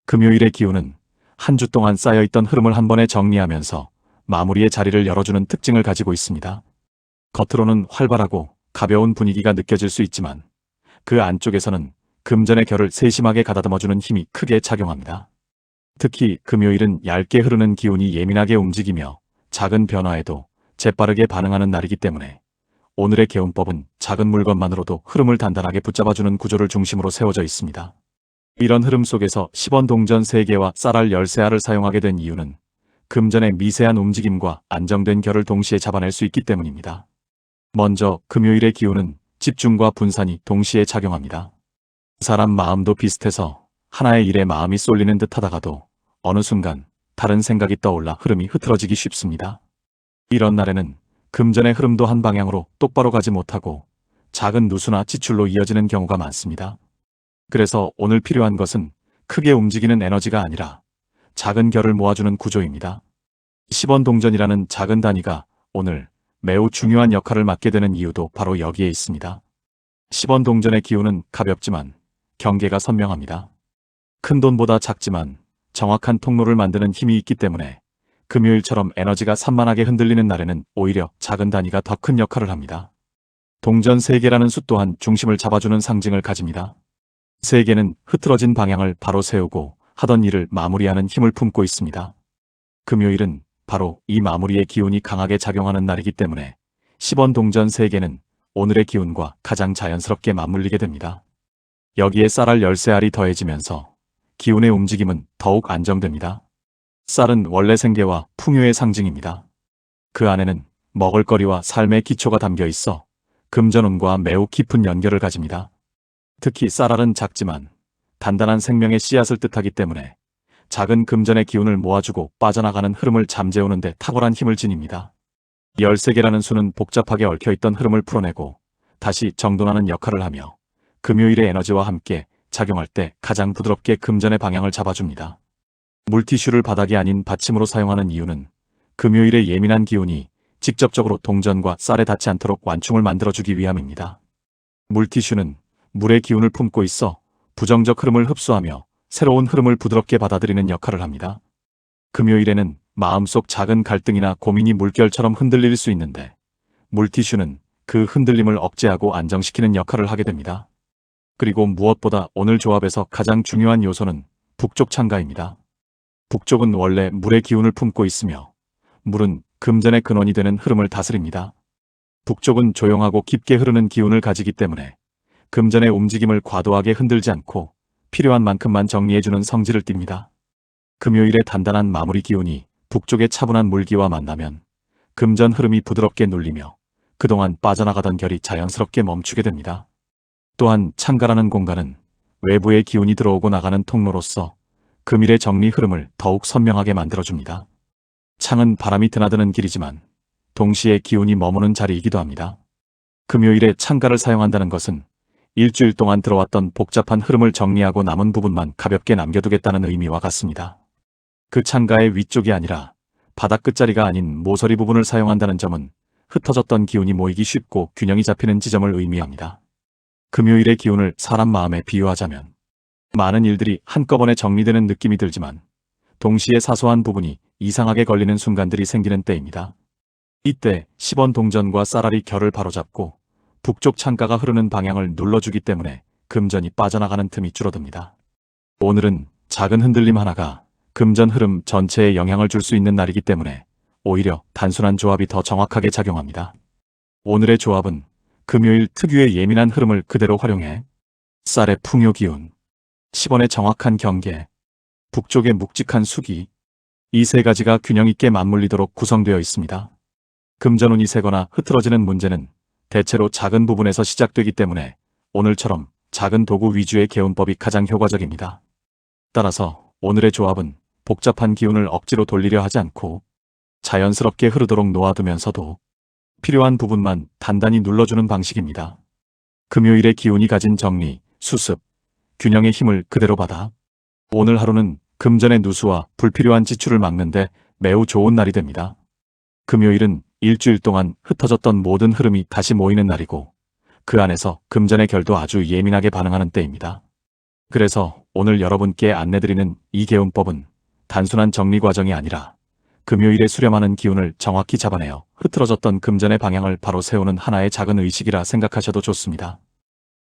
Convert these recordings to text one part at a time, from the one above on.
금요일의 기운은 한 주 동안 쌓여있던 흐름을 한 번에 정리하면서 마무리의 자리를 열어주는 특징을 가지고 있습니다. 겉으로는 활발하고 가벼운 분위기가 느껴질 수 있지만 그 안쪽에서는 금전의 결을 세심하게 가다듬어주는 힘이 크게 작용합니다. 특히 금요일은 얇게 흐르는 기운이 예민하게 움직이며 작은 변화에도 재빠르게 반응하는 날이기 때문에 오늘의 개운법은 작은 물건만으로도 흐름을 단단하게 붙잡아주는 구조를 중심으로 세워져 있습니다. 이런 흐름 속에서 10원 동전 3개와 쌀알 13알을 사용하게 된 이유는 금전의 미세한 움직임과 안정된 결을 동시에 잡아낼 수 있기 때문입니다. 먼저 금요일의 기운은 집중과 분산이 동시에 작용합니다. 사람 마음도 비슷해서 하나의 일에 마음이 쏠리는 듯 하다가도 어느 순간 다른 생각이 떠올라 흐름이 흐트러지기 쉽습니다. 이런 날에는 금전의 흐름도 한 방향으로 똑바로 가지 못하고 작은 누수나 지출로 이어지는 경우가 많습니다. 그래서 오늘 필요한 것은 크게 움직이는 에너지가 아니라 작은 결을 모아주는 구조입니다. 10원 동전이라는 작은 단위가 오늘 매우 중요한 역할을 맡게 되는 이유도 바로 여기에 있습니다. 10원 동전의 기운은 가볍지만 경계가 선명합니다. 큰 돈보다 작지만 정확한 통로를 만드는 힘이 있기 때문에 금요일처럼 에너지가 산만하게 흔들리는 날에는 오히려 작은 단위가 더 큰 역할을 합니다. 동전 3개라는 수 또한 중심을 잡아주는 상징을 가집니다. 3개는 흐트러진 방향을 바로 세우고 하던 일을 마무리하는 힘을 품고 있습니다. 금요일은 바로 이 마무리의 기운이 강하게 작용하는 날이기 때문에 10원 동전 3개는 오늘의 기운과 가장 자연스럽게 맞물리게 됩니다. 여기에 쌀알 13알이 더해지면서 기운의 움직임은 더욱 안정됩니다. 쌀은 원래 생계와 풍요의 상징입니다. 그 안에는 먹을거리와 삶의 기초가 담겨 있어 금전운과 매우 깊은 연결을 가집니다. 특히 쌀알은 작지만 단단한 생명의 씨앗을 뜻하기 때문에 작은 금전의 기운을 모아주고 빠져나가는 흐름을 잠재우는 데 탁월한 힘을 지닙니다. 13개라는 수는 복잡하게 얽혀있던 흐름을 풀어내고 다시 정돈하는 역할을 하며 금요일의 에너지와 함께 작용할 때 가장 부드럽게 금전의 방향을 잡아줍니다. 물티슈를 바닥이 아닌 받침으로 사용하는 이유는 금요일의 예민한 기운이 직접적으로 동전과 쌀에 닿지 않도록 완충을 만들어주기 위함입니다. 물티슈는 물의 기운을 품고 있어 부정적 흐름을 흡수하며 새로운 흐름을 부드럽게 받아들이는 역할을 합니다. 금요일에는 마음속 작은 갈등이나 고민이 물결처럼 흔들릴 수 있는데 물티슈는 그 흔들림을 억제하고 안정시키는 역할을 하게 됩니다. 그리고 무엇보다 오늘 조합에서 가장 중요한 요소는 북쪽 창가입니다. 북쪽은 원래 물의 기운을 품고 있으며 물은 금전의 근원이 되는 흐름을 다스립니다. 북쪽은 조용하고 깊게 흐르는 기운을 가지기 때문에 금전의 움직임을 과도하게 흔들지 않고 필요한 만큼만 정리해주는 성질을 띱니다. 금요일의 단단한 마무리 기운이 북쪽의 차분한 물기와 만나면 금전 흐름이 부드럽게 눌리며 그동안 빠져나가던 결이 자연스럽게 멈추게 됩니다. 또한 창가라는 공간은 외부의 기운이 들어오고 나가는 통로로서 금일의 정리 흐름을 더욱 선명하게 만들어줍니다. 창은 바람이 드나드는 길이지만 동시에 기운이 머무는 자리이기도 합니다. 금요일에 창가를 사용한다는 것은 일주일 동안 들어왔던 복잡한 흐름을 정리하고 남은 부분만 가볍게 남겨두겠다는 의미와 같습니다. 그 창가의 위쪽이 아니라 바닥 끝자리가 아닌 모서리 부분을 사용한다는 점은 흩어졌던 기운이 모이기 쉽고 균형이 잡히는 지점을 의미합니다. 금요일의 기운을 사람 마음에 비유하자면 많은 일들이 한꺼번에 정리되는 느낌이 들지만 동시에 사소한 부분이 이상하게 걸리는 순간들이 생기는 때입니다. 이때 10원 동전과 쌀알이 결을 바로잡고 북쪽 창가가 흐르는 방향을 눌러주기 때문에 금전이 빠져나가는 틈이 줄어듭니다. 오늘은 작은 흔들림 하나가 금전 흐름 전체에 영향을 줄 수 있는 날이기 때문에 오히려 단순한 조합이 더 정확하게 작용합니다. 오늘의 조합은 금요일 특유의 예민한 흐름을 그대로 활용해 쌀의 풍요 기운, 10원의 정확한 경계, 북쪽의 묵직한 수기, 이 세 가지가 균형 있게 맞물리도록 구성되어 있습니다. 금전운이 새거나 흐트러지는 문제는 대체로 작은 부분에서 시작되기 때문에 오늘처럼 작은 도구 위주의 개운법이 가장 효과적입니다. 따라서 오늘의 조합은 복잡한 기운을 억지로 돌리려 하지 않고 자연스럽게 흐르도록 놓아두면서도 필요한 부분만 단단히 눌러주는 방식입니다. 금요일의 기운이 가진 정리, 수습, 균형의 힘을 그대로 받아 오늘 하루는 금전의 누수와 불필요한 지출을 막는데 매우 좋은 날이 됩니다. 금요일은 일주일 동안 흩어졌던 모든 흐름이 다시 모이는 날이고 그 안에서 금전의 결도 아주 예민하게 반응하는 때입니다. 그래서 오늘 여러분께 안내드리는 이 개운법은 단순한 정리 과정이 아니라 금요일에 수렴하는 기운을 정확히 잡아내어 흐트러졌던 금전의 방향을 바로 세우는 하나의 작은 의식이라 생각하셔도 좋습니다.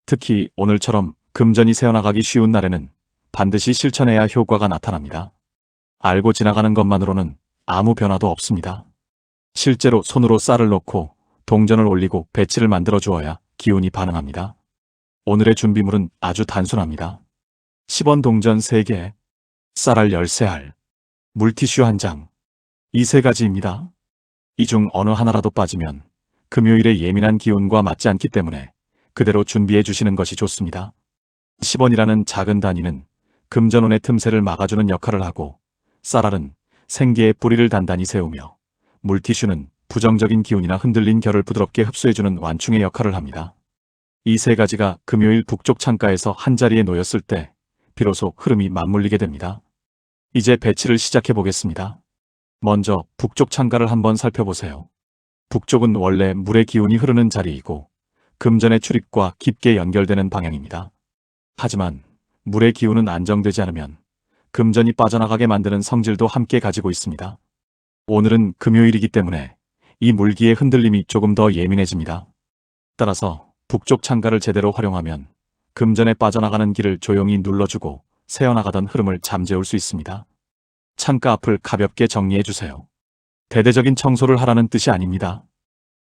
특히 오늘처럼 금전이 새어나가기 쉬운 날에는 반드시 실천해야 효과가 나타납니다. 알고 지나가는 것만으로는 아무 변화도 없습니다. 실제로 손으로 쌀을 넣고 동전을 올리고 배치를 만들어 주어야 기운이 반응합니다. 오늘의 준비물은 아주 단순합니다. 10원 동전 3개, 쌀알 13알, 물티슈 1장. 이 3가지입니다. 이 중 어느 하나라도 빠지면 금요일의 예민한 기운과 맞지 않기 때문에 그대로 준비해 주시는 것이 좋습니다. 10원이라는 작은 단위는 금전운의 틈새를 막아주는 역할을 하고, 쌀알은 생계의 뿌리를 단단히 세우며, 물티슈는 부정적인 기운이나 흔들린 결을 부드럽게 흡수해주는 완충의 역할을 합니다. 이 3가지가 금요일 북쪽 창가에서 한자리에 놓였을 때 비로소 흐름이 맞물리게 됩니다. 이제 배치를 시작해 보겠습니다. 먼저 북쪽 창가를 한번 살펴보세요. 북쪽은 원래 물의 기운이 흐르는 자리이고 금전의 출입과 깊게 연결되는 방향입니다. 하지만 물의 기운은 안정되지 않으면 금전이 빠져나가게 만드는 성질도 함께 가지고 있습니다. 오늘은 금요일이기 때문에 이 물기의 흔들림이 조금 더 예민해집니다. 따라서 북쪽 창가를 제대로 활용하면 금전에 빠져나가는 길을 조용히 눌러주고 새어나가던 흐름을 잠재울 수 있습니다. 창가 앞을 가볍게 정리해주세요. 대대적인 청소를 하라는 뜻이 아닙니다.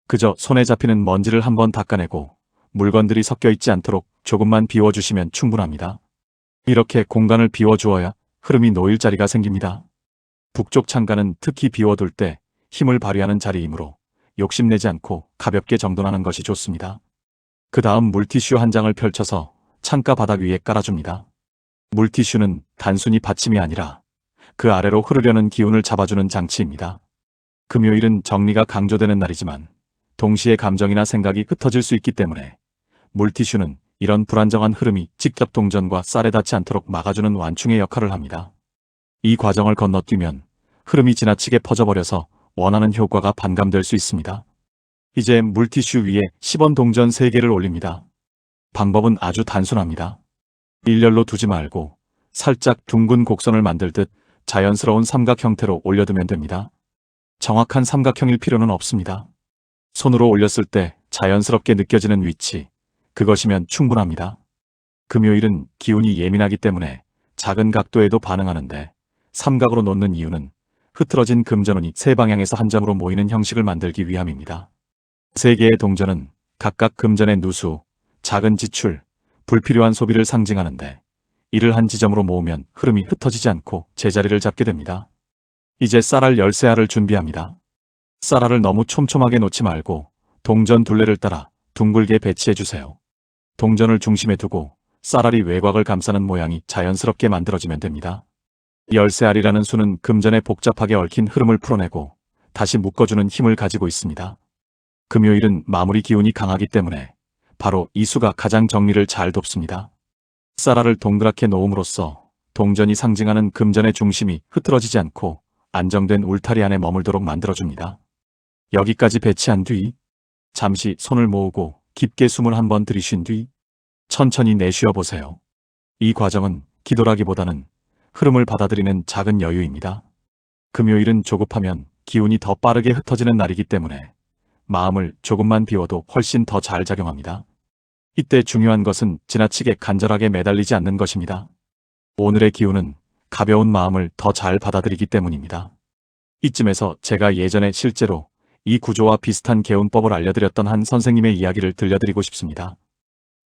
그저 손에 잡히는 먼지를 한번 닦아내고 물건들이 섞여 있지 않도록 조금만 비워주시면 충분합니다. 이렇게 공간을 비워주어야 흐름이 놓일 자리가 생깁니다. 북쪽 창가는 특히 비워둘 때 힘을 발휘하는 자리이므로 욕심내지 않고 가볍게 정돈하는 것이 좋습니다. 그 다음 물티슈 1장을 펼쳐서 창가 바닥 위에 깔아줍니다. 물티슈는 단순히 받침이 아니라 그 아래로 흐르려는 기운을 잡아주는 장치입니다. 금요일은 정리가 강조되는 날이지만 동시에 감정이나 생각이 흩어질 수 있기 때문에 물티슈는 이런 불안정한 흐름이 직접 동전과 쌀에 닿지 않도록 막아주는 완충의 역할을 합니다. 이 과정을 건너뛰면 흐름이 지나치게 퍼져버려서 원하는 효과가 반감될 수 있습니다. 이제 물티슈 위에 10원 동전 3개를 올립니다. 방법은 아주 단순합니다. 일렬로 두지 말고 살짝 둥근 곡선을 만들듯 자연스러운 삼각 형태로 올려두면 됩니다. 정확한 삼각형일 필요는 없습니다. 손으로 올렸을 때 자연스럽게 느껴지는 위치, 그것이면 충분합니다. 금요일은 기운이 예민하기 때문에 작은 각도에도 반응하는데 삼각으로 놓는 이유는 흐트러진 금전운이 세 방향에서 한 점으로 모이는 형식을 만들기 위함입니다. 3개의 동전은 각각 금전의 누수, 작은 지출, 불필요한 소비를 상징하는데 이를 한 지점으로 모으면 흐름이 흩어지지 않고 제자리를 잡게 됩니다. 이제 쌀알 13알을 준비합니다. 쌀알을 너무 촘촘하게 놓지 말고 동전 둘레를 따라 둥글게 배치해주세요. 동전을 중심에 두고 쌀알이 외곽을 감싸는 모양이 자연스럽게 만들어지면 됩니다. 13알이라는 수는 금전에 복잡하게 얽힌 흐름을 풀어내고 다시 묶어주는 힘을 가지고 있습니다. 금요일은 마무리 기운이 강하기 때문에 바로 이 수가 가장 정리를 잘 돕습니다. 쌀알을 동그랗게 놓음으로써 동전이 상징하는 금전의 중심이 흐트러지지 않고 안정된 울타리 안에 머물도록 만들어줍니다. 여기까지 배치한 뒤 잠시 손을 모으고 깊게 숨을 한번 들이쉰 뒤 천천히 내쉬어 보세요. 이 과정은 기도라기보다는 흐름을 받아들이는 작은 여유입니다. 금요일은 조급하면 기운이 더 빠르게 흩어지는 날이기 때문에 마음을 조금만 비워도 훨씬 더 잘 작용합니다. 이때 중요한 것은 지나치게 간절하게 매달리지 않는 것입니다. 오늘의 기운은 가벼운 마음을 더 잘 받아들이기 때문입니다. 이쯤에서 제가 예전에 실제로 이 구조와 비슷한 개운법을 알려드렸던 한 선생님의 이야기를 들려드리고 싶습니다.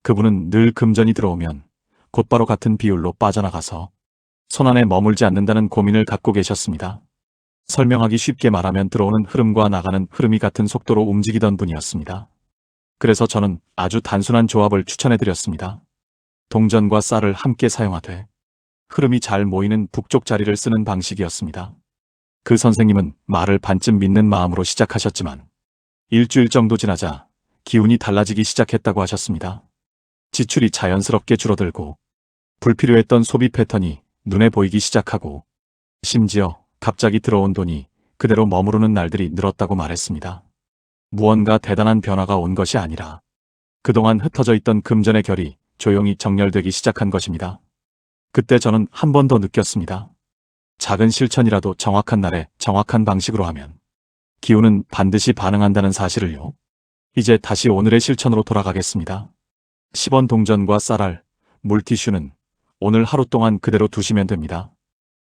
그분은 늘 금전이 들어오면 곧바로 같은 비율로 빠져나가서 손안에 머물지 않는다는 고민을 갖고 계셨습니다. 설명하기 쉽게 말하면 들어오는 흐름과 나가는 흐름이 같은 속도로 움직이던 분이었습니다. 그래서 저는 아주 단순한 조합을 추천해드렸습니다. 동전과 쌀을 함께 사용하되 흐름이 잘 모이는 북쪽 자리를 쓰는 방식이었습니다. 그 선생님은 말을 반쯤 믿는 마음으로 시작하셨지만 일주일 정도 지나자 기운이 달라지기 시작했다고 하셨습니다. 지출이 자연스럽게 줄어들고 불필요했던 소비 패턴이 눈에 보이기 시작하고 심지어 갑자기 들어온 돈이 그대로 머무르는 날들이 늘었다고 말했습니다. 무언가 대단한 변화가 온 것이 아니라 그동안 흩어져 있던 금전의 결이 조용히 정렬되기 시작한 것입니다. 그때 저는 한 번 더 느꼈습니다. 작은 실천이라도 정확한 날에 정확한 방식으로 하면 기운은 반드시 반응한다는 사실을요. 이제 다시 오늘의 실천으로 돌아가겠습니다. 10원 동전과 쌀알, 물티슈는 오늘 하루 동안 그대로 두시면 됩니다.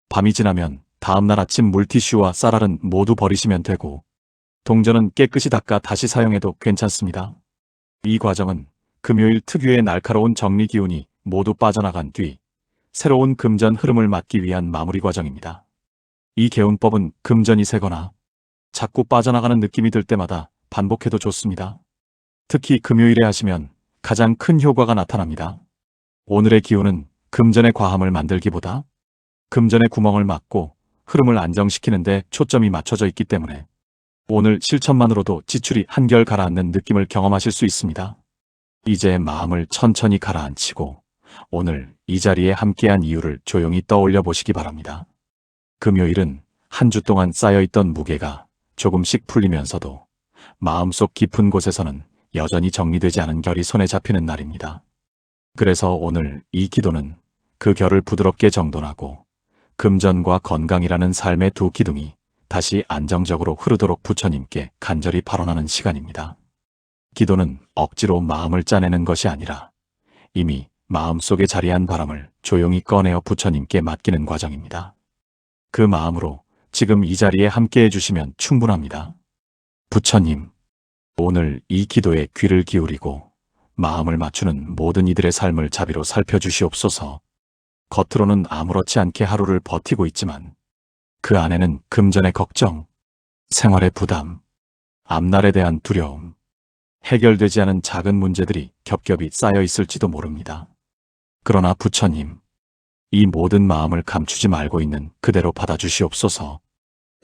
밤이 지나면 다음날 아침 물티슈와 쌀알은 모두 버리시면 되고 동전은 깨끗이 닦아 다시 사용해도 괜찮습니다. 이 과정은 금요일 특유의 날카로운 정리 기운이 모두 빠져나간 뒤 새로운 금전 흐름을 막기 위한 마무리 과정입니다. 이 개운법은 금전이 새거나 자꾸 빠져나가는 느낌이 들 때마다 반복해도 좋습니다. 특히 금요일에 하시면 가장 큰 효과가 나타납니다. 오늘의 기운은 금전의 과함을 만들기보다 금전의 구멍을 막고 흐름을 안정시키는 데 초점이 맞춰져 있기 때문에 오늘 실천만으로도 지출이 한결 가라앉는 느낌을 경험하실 수 있습니다. 이제 마음을 천천히 가라앉히고 오늘 이 자리에 함께한 이유를 조용히 떠올려 보시기 바랍니다. 금요일은 한 주 동안 쌓여있던 무게가 조금씩 풀리면서도 마음속 깊은 곳에서는 여전히 정리되지 않은 결이 손에 잡히는 날입니다. 그래서 오늘 이 기도는 그 결을 부드럽게 정돈하고 금전과 건강이라는 삶의 두 기둥이 다시 안정적으로 흐르도록 부처님께 간절히 발언하는 시간입니다. 기도는 억지로 마음을 짜내는 것이 아니라 이미 마음속에 자리한 바람을 조용히 꺼내어 부처님께 맡기는 과정입니다. 그 마음으로 지금 이 자리에 함께 해주시면 충분합니다. 부처님, 오늘 이 기도에 귀를 기울이고 마음을 맞추는 모든 이들의 삶을 자비로 살펴주시옵소서. 겉으로는 아무렇지 않게 하루를 버티고 있지만 그 안에는 금전의 걱정, 생활의 부담, 앞날에 대한 두려움, 해결되지 않은 작은 문제들이 겹겹이 쌓여 있을지도 모릅니다. 그러나 부처님, 이 모든 마음을 감추지 말고 있는 그대로 받아주시옵소서.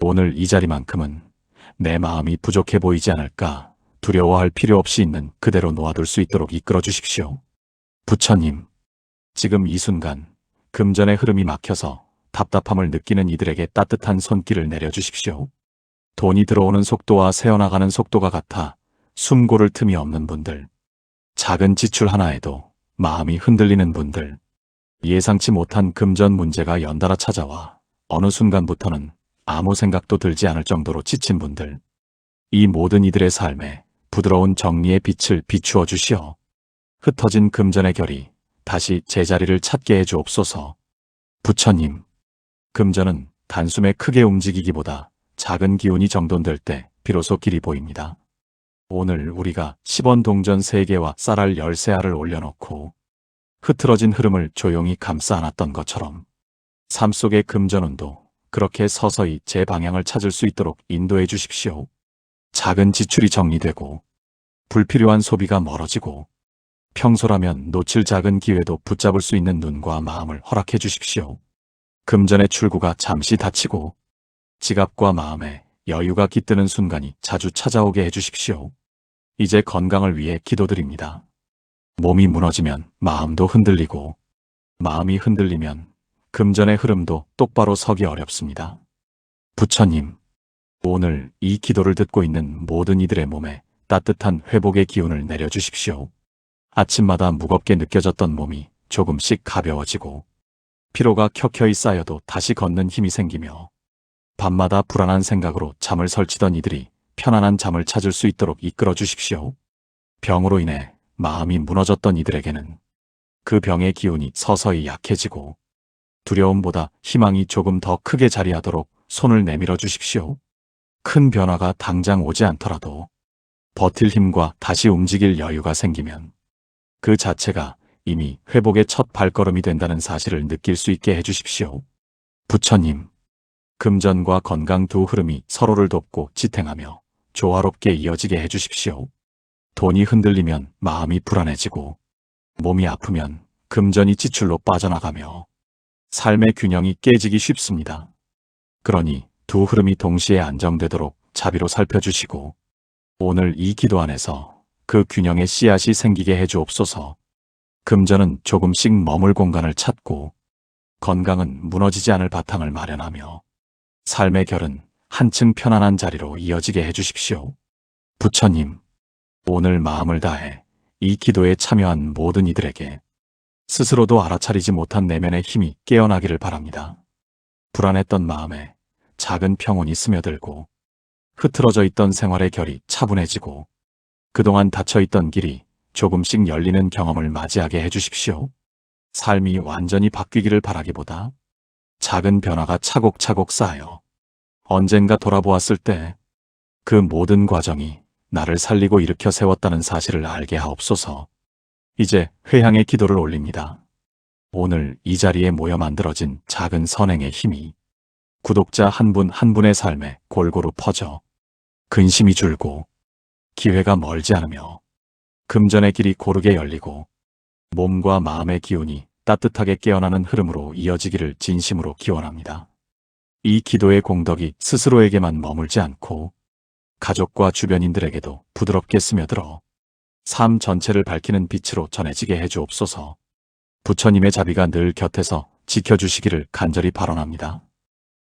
오늘 이 자리만큼은 내 마음이 부족해 보이지 않을까 두려워할 필요 없이 있는 그대로 놓아둘 수 있도록 이끌어 주십시오. 부처님, 지금 이 순간 금전의 흐름이 막혀서 답답함을 느끼는 이들에게 따뜻한 손길을 내려주십시오. 돈이 들어오는 속도와 새어나가는 속도가 같아 숨 고를 틈이 없는 분들, 작은 지출 하나에도 마음이 흔들리는 분들, 예상치 못한 금전 문제가 연달아 찾아와 어느 순간부터는 아무 생각도 들지 않을 정도로 지친 분들, 이 모든 이들의 삶에 부드러운 정리의 빛을 비추어 주시어 흩어진 금전의 결이 다시 제자리를 찾게 해 주옵소서. 부처님, 금전은 단숨에 크게 움직이기보다 작은 기운이 정돈될 때 비로소 길이 보입니다. 오늘 우리가 10원 동전 3개와 쌀알 13알을 올려놓고 흐트러진 흐름을 조용히 감싸 안았던 것처럼 삶 속의 금전운도 그렇게 서서히 제 방향을 찾을 수 있도록 인도해 주십시오. 작은 지출이 정리되고 불필요한 소비가 멀어지고 평소라면 놓칠 작은 기회도 붙잡을 수 있는 눈과 마음을 허락해 주십시오. 금전의 출구가 잠시 닫히고 지갑과 마음에 여유가 깃드는 순간이 자주 찾아오게 해주십시오. 이제 건강을 위해 기도드립니다. 몸이 무너지면 마음도 흔들리고 마음이 흔들리면 금전의 흐름도 똑바로 서기 어렵습니다. 부처님, 오늘 이 기도를 듣고 있는 모든 이들의 몸에 따뜻한 회복의 기운을 내려주십시오. 아침마다 무겁게 느껴졌던 몸이 조금씩 가벼워지고 피로가 켜켜이 쌓여도 다시 걷는 힘이 생기며 밤마다 불안한 생각으로 잠을 설치던 이들이 편안한 잠을 찾을 수 있도록 이끌어 주십시오. 병으로 인해 마음이 무너졌던 이들에게는 그 병의 기운이 서서히 약해지고 두려움보다 희망이 조금 더 크게 자리하도록 손을 내밀어 주십시오. 큰 변화가 당장 오지 않더라도 버틸 힘과 다시 움직일 여유가 생기면 그 자체가 이미 회복의 첫 발걸음이 된다는 사실을 느낄 수 있게 해주십시오. 부처님, 금전과 건강 두 흐름이 서로를 돕고 지탱하며 조화롭게 이어지게 해주십시오. 돈이 흔들리면 마음이 불안해지고 몸이 아프면 금전이 지출로 빠져나가며 삶의 균형이 깨지기 쉽습니다. 그러니 두 흐름이 동시에 안정되도록 자비로 살펴주시고 오늘 이 기도 안에서 그 균형의 씨앗이 생기게 해주옵소서. 금전은 조금씩 머물 공간을 찾고 건강은 무너지지 않을 바탕을 마련하며 삶의 결은 한층 편안한 자리로 이어지게 해주십시오. 부처님, 오늘 마음을 다해 이 기도에 참여한 모든 이들에게 스스로도 알아차리지 못한 내면의 힘이 깨어나기를 바랍니다. 불안했던 마음에 작은 평온이 스며들고 흐트러져 있던 생활의 결이 차분해지고 그동안 닫혀있던 길이 조금씩 열리는 경험을 맞이하게 해주십시오. 삶이 완전히 바뀌기를 바라기보다 작은 변화가 차곡차곡 쌓여 언젠가 돌아보았을 때 그 모든 과정이 나를 살리고 일으켜 세웠다는 사실을 알게 하옵소서. 이제 회향의 기도를 올립니다. 오늘 이 자리에 모여 만들어진 작은 선행의 힘이 구독자 한 분 한 분의 삶에 골고루 퍼져 근심이 줄고 기회가 멀지 않으며 금전의 길이 고르게 열리고 몸과 마음의 기운이 따뜻하게 깨어나는 흐름으로 이어지기를 진심으로 기원합니다. 이 기도의 공덕이 스스로에게만 머물지 않고 가족과 주변인들에게도 부드럽게 스며들어 삶 전체를 밝히는 빛으로 전해지게 해주옵소서. 부처님의 자비가 늘 곁에서 지켜주시기를 간절히 발언합니다.